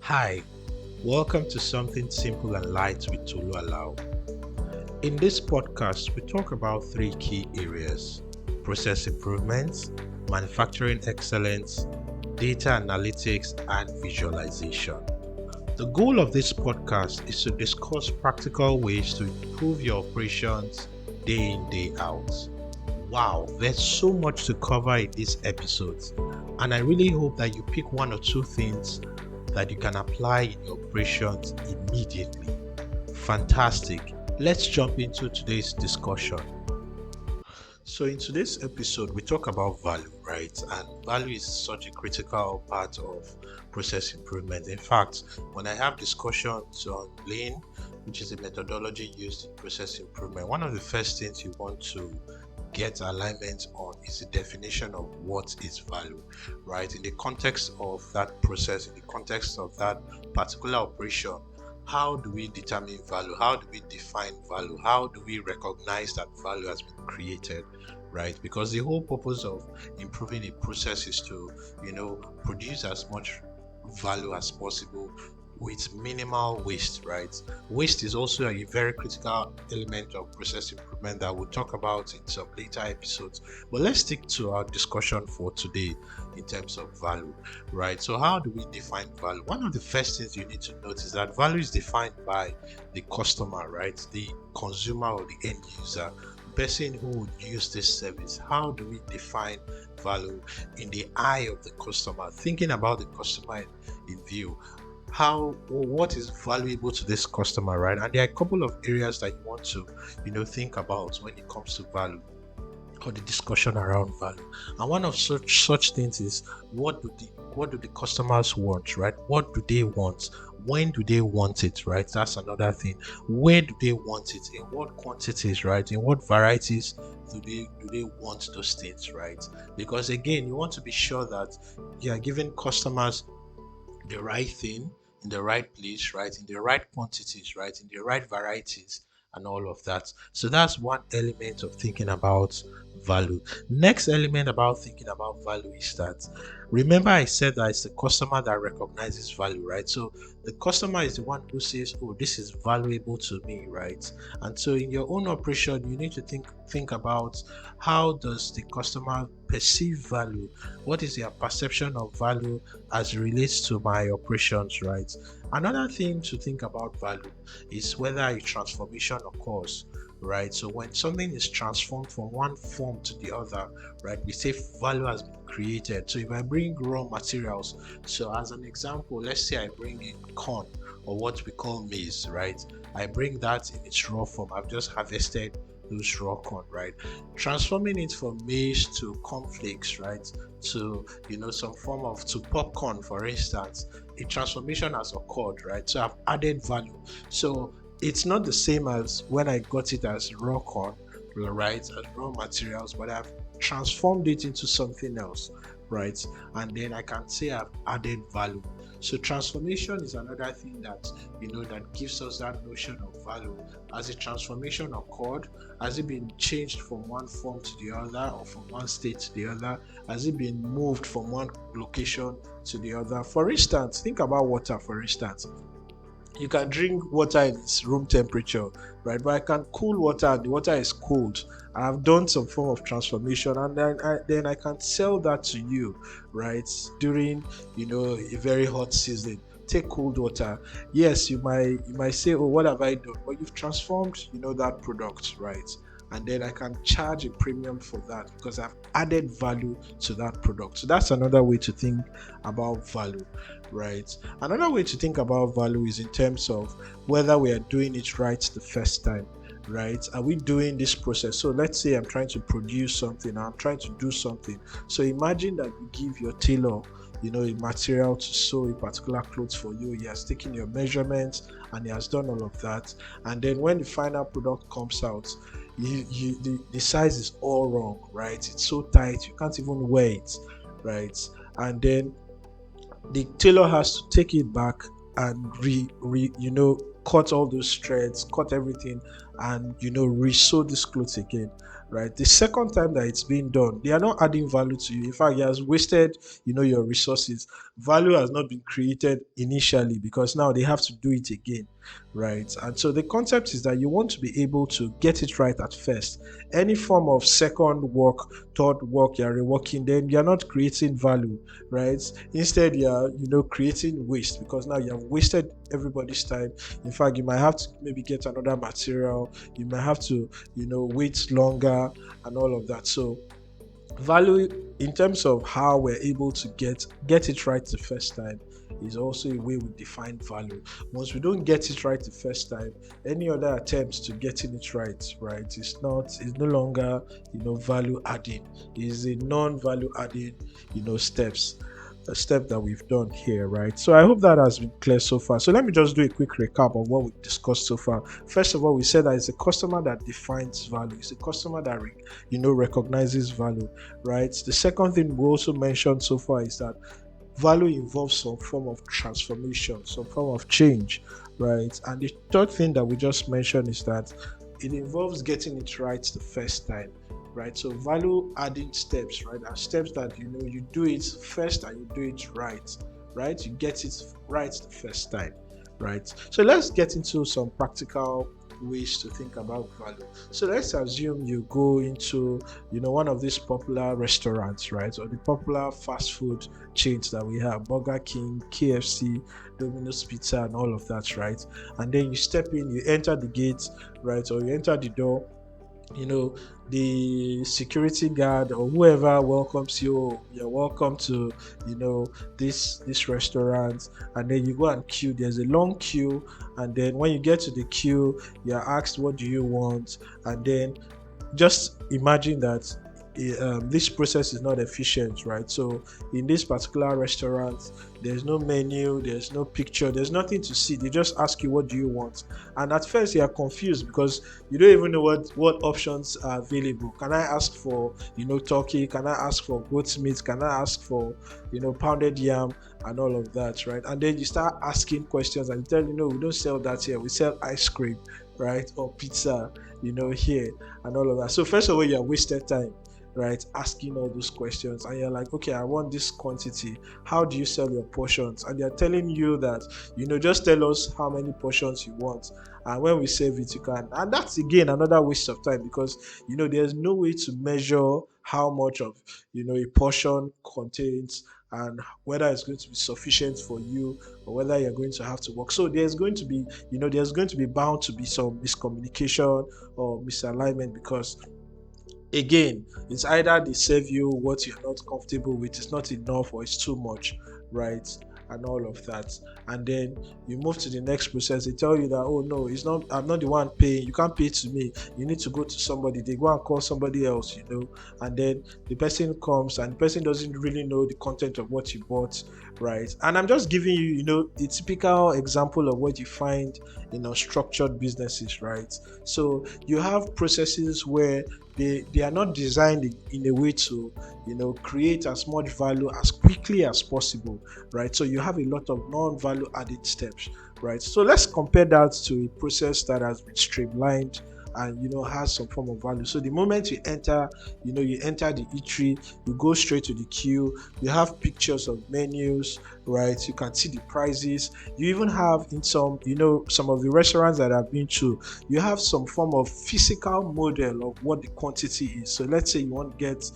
Hi, welcome to Something Simple and Light with Tolu Alao. In this podcast, we talk about three key areas: process improvements, manufacturing excellence, data analytics, and visualization. The goal of this podcast is to discuss practical ways to improve your operations day in, day out. Wow, there's so much to cover in these episodes, and I really hope that you pick one or two things that you can apply in your operations immediately. Fantastic. Let's jump into today's discussion. So, in today's episode, we talk about value, right? And value is such a critical part of process improvement. In fact, when I have discussions on Lean, which is a methodology used in process improvement, one of the first things you want to get alignment on is the definition of what is value, right? In the context of that process, in the context of that particular operation, how do we determine value? How do we define value? How do we recognize that value has been created, right? Because the whole purpose of improving a process is to, produce as much value as possible with minimal waste, right? Waste is also a very critical element of process improvement that we'll talk about in some later episodes. But let's stick to our discussion for today in terms of value, right? So, how do we define value? One of the first things you need to note is that value is defined by the customer, right? The consumer or the end user, the person who would use this service. How do we define value in the eye of the customer? Thinking about the customer in view, how or what is valuable to this customer, right? And there are a couple of areas that you want to think about when it comes to value or the discussion around value. And one of such things is, what do the customers want, right? What do they want? When do they want it, right? That's another thing. Where do they want it? In what quantities, right? In what varieties do they want those things, right? Because again, you want to be sure that you are giving customers the right thing in the right place, right? In the right quantities, right? In the right varieties, and all of that. So that's one element of thinking about value. Next element about thinking about value is that, remember I said that it's the customer that recognizes value, right? So the customer is the one who says, "Oh, this is valuable to me," right? And so in your own operation, you need to think about, how does the customer perceive value? What is their perception of value as it relates to my operations, right? Another thing to think about value is whether a transformation occurs, right? So when something is transformed from one form to the other, right, we say value has been created. So if I bring raw materials, so as an example, let's say I bring in corn, or what we call maize, right? I bring that in its raw form. I've just harvested those raw corn, right? Transforming it from maize to cornflakes, right? To some form of to popcorn, for instance, a transformation has occurred, right? So I've added value. So it's not the same as when I got it as raw corn, right? As raw materials, but I've transformed it into something else, right? And then I can say I've added value. So transformation is another thing that that gives us that notion of value. Has a transformation occurred? Has it been changed from one form to the other, or from one state to the other? Has it been moved from one location to the other? For instance, think about water. For instance, you can drink water in its room temperature, right? But I can cool water and the water is cold. I've done some form of transformation, and then I can sell that to you, right? During a very hot season. Take cold water. Yes, you might say, "Oh, what have I done?" But you've transformed, that product, right? And then I can charge a premium for that because I've added value to that product. So that's another way to think about value, right? Another way to think about value is in terms of whether we are doing it right the first time, right? Are we doing this process? So let's say I'm trying to produce something, I'm trying to do something. So imagine that you give your tailor a material to sew a particular clothes for you. He has taken your measurements and he has done all of that. And then when the final product comes out, the size is all wrong, right? It's so tight you can't even wear it, right? And then the tailor has to take it back and cut all those threads, cut everything, and resew this clothes again. Right, the second time that it's being done, they are not adding value to you. In fact, he has wasted your resources. Value has not been created initially because now they have to do it again. Right, and so the concept is that you want to be able to get it right at first. Any form of second work, third work, you're reworking, then you're not creating value. Right, instead you're creating waste, because now you have wasted everybody's time. In fact, you might have to maybe get another material, you might have to wait longer and all of that. So value, in terms of how we're able to get it right the first time, is also a way we define value. Once we don't get it right the first time, any other attempts to getting it right, it's no longer value adding. It's a non-value adding steps a step that we've done here, right? So I hope that has been clear so far. So let me just do a quick recap of what we discussed so far. First of all, we said that it's a customer that defines value. It's a customer that recognizes value, right? The second thing we also mentioned so far is that value involves some form of transformation, some form of change, right? And the third thing that we just mentioned is that it involves getting it right the first time, right? So value adding steps, right, are steps that you do it first and you do it right? You get it right the first time, right? So let's get into some practical ways to think about value. So let's assume you go into one of these popular restaurants, right, or the popular fast food chains that we have: Burger King, KFC, Domino's Pizza, and all of that, right? And then you step in, you enter the gate, right, or you enter the door. you know the security guard or whoever welcomes you. "Oh, you're welcome to this restaurant." And then you go and queue. There's a long queue, and then when you get to the queue, you're asked, "What do you want?" And then just imagine that this process is not efficient, right? So in this particular restaurant, there's no menu, there's no picture, there's nothing to see. They just ask you, "What do you want?" And at first you are confused because you don't even know what options are available. Can I ask for turkey? Can I ask for goat meat? Can I ask for pounded yam and all of that, right? And then you start asking questions and tell "No, we don't sell that here. We sell ice cream, right, or pizza, here," and all of that. So first of all, you have wasted time, right, asking all those questions. And you're like, "Okay, I want this quantity. How do you sell your portions?" And they're telling you that just tell us how many portions you want, and when we serve it, you can. And that's again another waste of time, because there's no way to measure how much of a portion contains, and whether it's going to be sufficient for you, or whether you're going to have to work. So there's going to be bound to be some miscommunication or misalignment, because again, it's either they serve you what you're not comfortable with, it's not enough, or it's too much, right? And all of that. And then you move to the next process. They tell you that, "Oh no, it's not, I'm not the one paying. You can't pay to me. You need to go to somebody." They go and call somebody else, and then the person comes, and the person doesn't really know the content of what you bought, right? And I'm just giving you, a typical example of what you find in unstructured businesses, right? So you have processes where they are not designed in a way to create as much value as quickly as possible, right? So you have a lot of non-value added steps, right? So let's compare that to a process that has been streamlined and has some form of value. So the moment you enter, you enter the eatery, you go straight to the queue, you have pictures of menus, right? You can see the prices. You even have, in some of the restaurants that I've been to, you have some form of physical model of what the quantity is. So let's say you want to get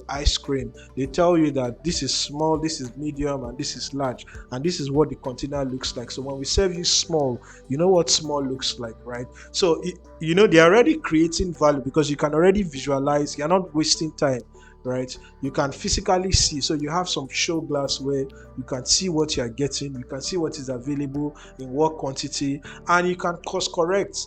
ice cream. They tell you that this is small, this is medium, and this is large, and this is what the container looks like. So when we serve you small, you know what small looks like, right? So they're already creating value, because you can already visualize. You're not wasting time, right? You can physically see. So you have some show glass where you can see what you are getting, you can see what is available in what quantity, and you can course correct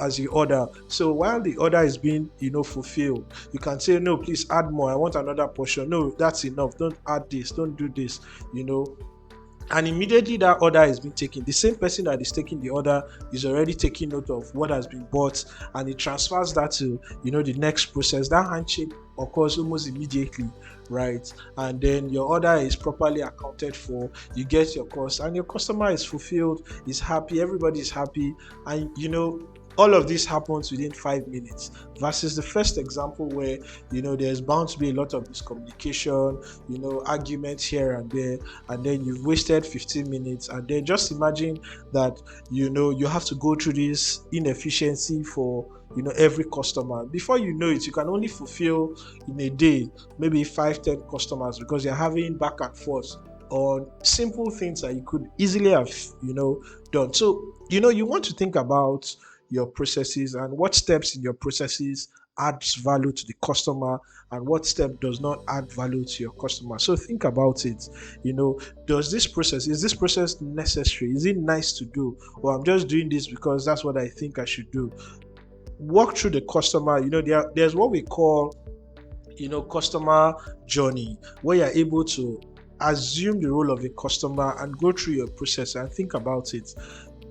as you order. So while the order is being fulfilled, you can say, "No, please add more. I want another portion. No, that's enough. Don't add this. Don't do this." you know and immediately that order is being taken, the same person that is taking the order is already taking note of what has been bought, and it transfers that to the next process. That handshake occurs almost immediately, right? And then your order is properly accounted for, you get your cost, and your customer is fulfilled, is happy, everybody is happy. And all of this happens within 5 minutes, versus the first example where there's bound to be a lot of miscommunication, arguments here and there, and then you've wasted 15 minutes. And then just imagine that you have to go through this inefficiency for every customer. Before you know it, you can only fulfill in a day maybe 5-10 customers, because you're having back and forth on simple things that you could easily have done. So you want to think about your processes and what steps in your processes adds value to the customer, and what step does not add value to your customer. So think about it. Does is this process necessary? Is it nice to do, or I'm just doing this because that's what I think I should do? Walk through the customer. There's what we call customer journey, where you're able to assume the role of a customer and go through your process and think about it.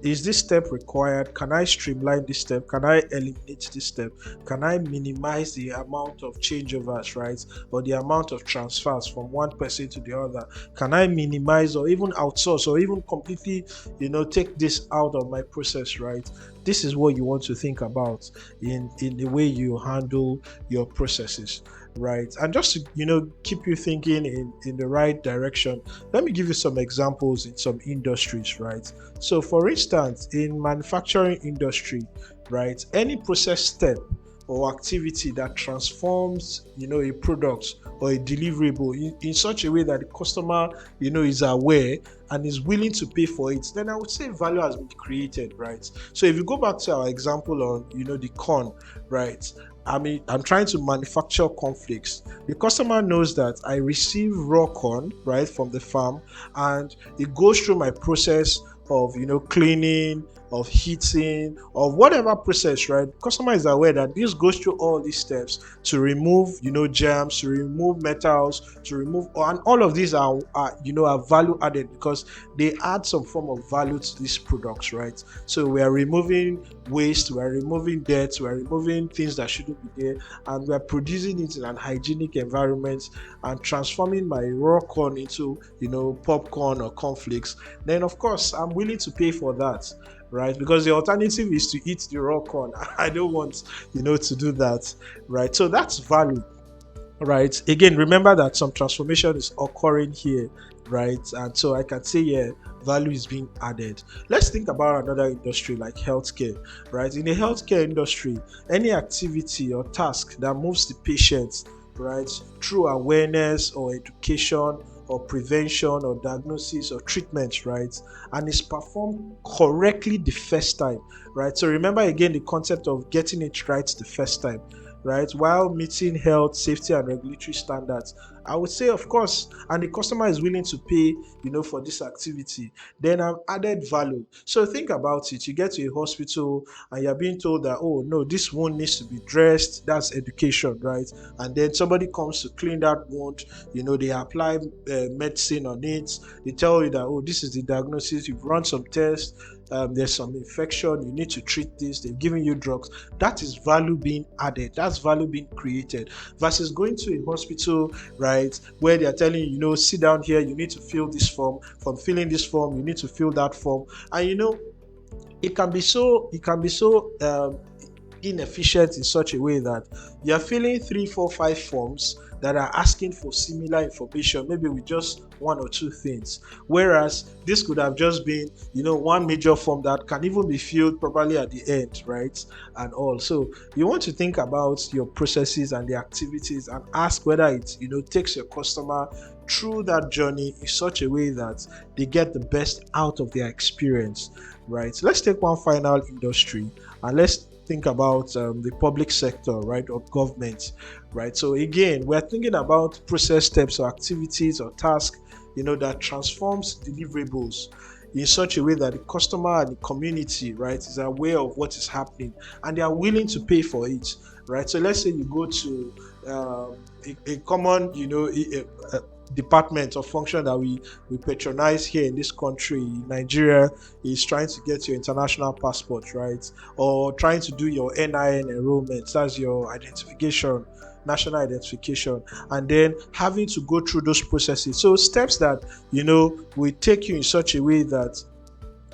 Is this step required? Can I streamline this step? Can I eliminate this step? Can I minimize the amount of changeovers, right? Or the amount of transfers from one person to the other? Can I minimize or even outsource or even completely, take this out of my process, right? This is what you want to think about in the way you handle your processes, right? And just to keep you thinking in the right direction, let me give you some examples in some industries, right? So for instance, in manufacturing industry, right, any process step or activity that transforms a product or a deliverable in such a way that the customer is aware and is willing to pay for it, then I would say value has been created, right? So if you go back to our example on the corn, right, I'm trying to manufacture cornflakes. The customer knows that I receive raw corn, right, from the farm, and it goes through my process of cleaning, of heating, of whatever process, right? Customer is aware that this goes through all these steps to remove germs, to remove metals, to remove, and all of these are value added, because they add some form of value to these products, right? So we are removing waste, we are removing dirt, we are removing things that shouldn't be there, and we are producing it in an hygienic environment and transforming my raw corn into popcorn or cornflakes. Then of course I'm willing to pay for that, right? Because the alternative is to eat the raw corn. I don't want to do that, right? So that's value, right? Again, remember that some transformation is occurring here, right? And so I can say, yeah, value is being added. Let's think about another industry like healthcare, right? In the healthcare industry, any activity or task that moves the patient, right, through awareness or education or prevention or diagnosis or treatment, right, and is performed correctly the first time, right? So remember again the concept of getting it right the first time, right, while meeting health, safety, and regulatory standards. I would say, of course, and the customer is willing to pay, for this activity, then I've added value. So think about it. You get to a hospital and you're being told that, oh no, this wound needs to be dressed. That's education, right? And then somebody comes to clean that wound. They apply medicine on it. They tell you that, oh, this is the diagnosis. You've run some tests. There's some infection, you need to treat this, they've given you drugs. That is value being added, that's value being created, versus going to a hospital, right, where they're telling you, sit down here, you need to fill this form, from filling this form you need to fill that form. And it can be so inefficient in such a way that you're filling 3, 4, 5 forms that are asking for similar information, maybe with just one or two things, whereas this could have just been one major form that can even be filled probably at the end, right, and all. So you want to think about your processes and the activities and ask whether it takes your customer through that journey in such a way that they get the best out of their experience, right? So let's take one final industry and let's think about the public sector, right, or government, right? So again, we're thinking about process steps or activities or tasks, that transforms deliverables in such a way that the customer and the community, right, is aware of what is happening and they are willing to pay for it, right? So let's say you go to a common, department or function that we patronize here in this country, Nigeria, is trying to get your international passport, right? Or trying to do your NIN enrollment, that's your identification, national identification, and then having to go through those processes. So steps that will take you in such a way that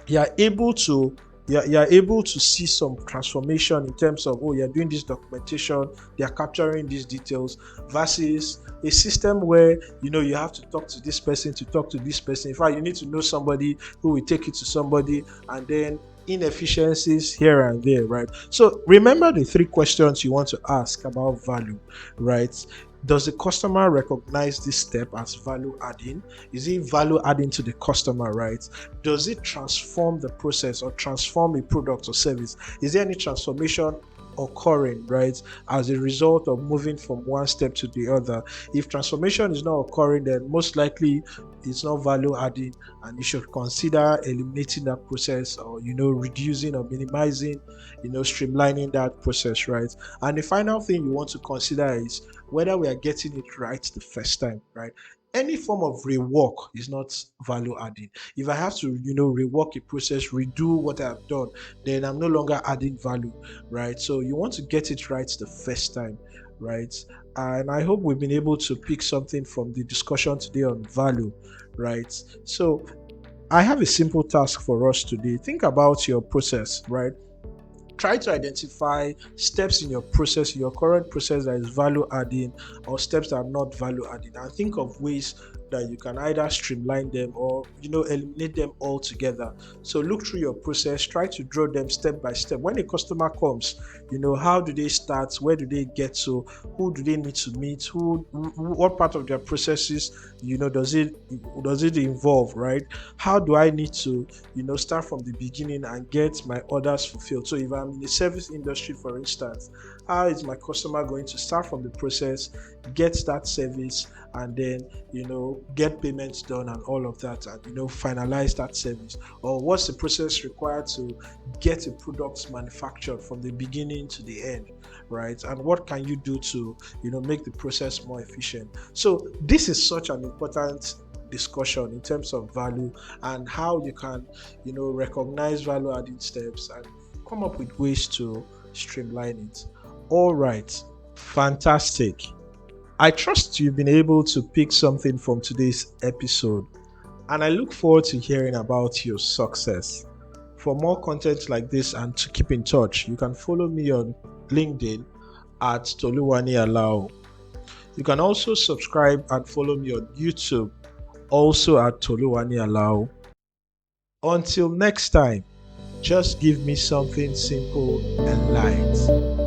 you are able to you're able to see some transformation in terms of, oh, you're doing this documentation, they're capturing these details, versus a system where you have to talk to this person to talk to this person. In fact, you need to know somebody who will take you to somebody, and then inefficiencies here and there, right? So remember the three questions you want to ask about value, right? Does the customer recognize this step as value adding? Is it value adding to the customer, right? Does it transform the process or transform a product or service? Is there any transformation occurring, right, as a result of moving from one step to the other? If transformation is not occurring, then most likely it's not value adding, and you should consider eliminating that process, or reducing or minimizing, streamlining that process, right? And the final thing you want to consider is whether we are getting it right the first time, right? Any form of rework is not value adding. If I have to, rework a process, redo what I've done, then I'm no longer adding value, right? So you want to get it right the first time, right? And I hope we've been able to pick something from the discussion today on value, right? So I have a simple task for us today. Think about your process, right? Try to identify steps in your process, your current process, that is value adding, or steps that are not value adding, and think of ways that you can either streamline them or eliminate them altogether. So look through your process, try to draw them step by step. When a customer comes, how do they start, where do they get to, who do they need to meet, what part of their processes does it involve, right? How do I need to start from the beginning and get my orders fulfilled? So if I'm in the service industry, for instance, how is my customer going to start from the process, get that service, and then get payments done and all of that, and finalize that service? Or what's the process required to get a product manufactured from the beginning to the end, right? And what can you do to make the process more efficient? So this is such an important discussion in terms of value, and how you can recognize value adding steps and come up with ways to streamline it. All right, fantastic. I trust you've been able to pick something from today's episode, and I look forward to hearing about your success. For more content like this and to keep in touch, you can follow me on LinkedIn at Tolu Alao. You can also subscribe and follow me on YouTube, also at Tolu Alao. Until next time, just give me something simple and light.